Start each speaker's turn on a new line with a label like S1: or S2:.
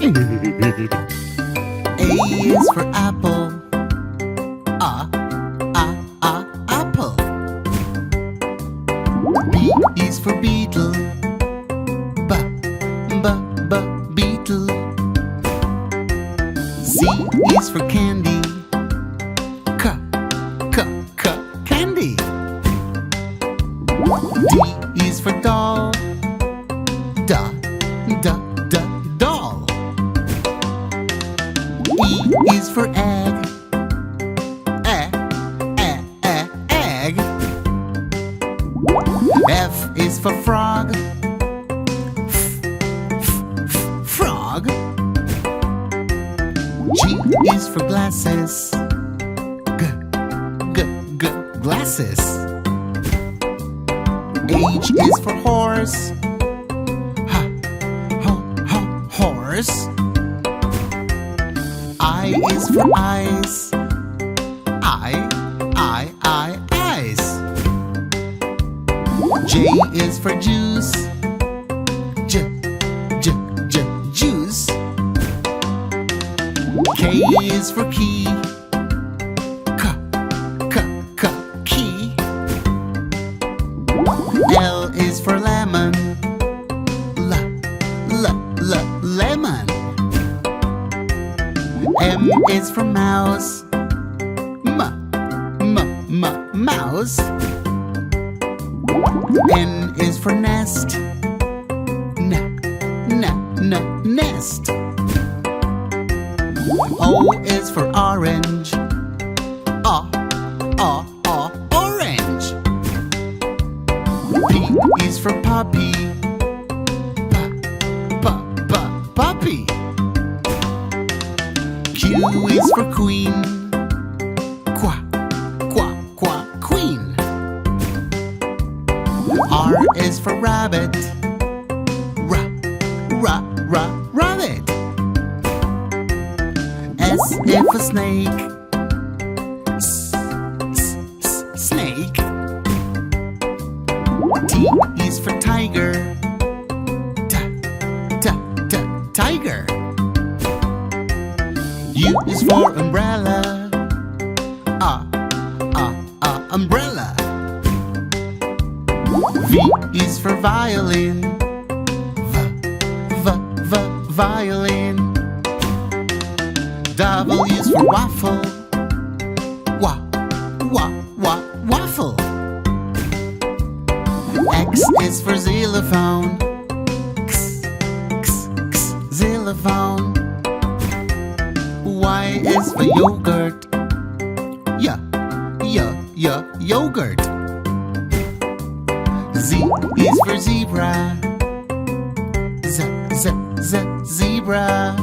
S1: A is for apple. Apple. B is for beetle. Beetle. C is for candy. Candy. D is for doll. Doll. E is for egg. Egg. F is for frog. Frog. G is for glasses. Glasses. H is for horse. Horse. I is for eyes. Eyes. J is for juice. Juice. K is for key. Key. L is for lemon. Lemon. M is for mouse. Mouse. N is for nest. Nest. O is for orange. Orange. P is for puppy. Puppy. Q is for queen. Queen. R is for rabbit. Rabbit. S is for snake. Snake. T is for tiger. Tiger. U is for umbrella. Umbrella. V is for violin. Violin. W is for waffle. Waffle. X is for xylophone. Xylophone. Y is for yogurt. Yogurt. Z is for zebra. Zebra.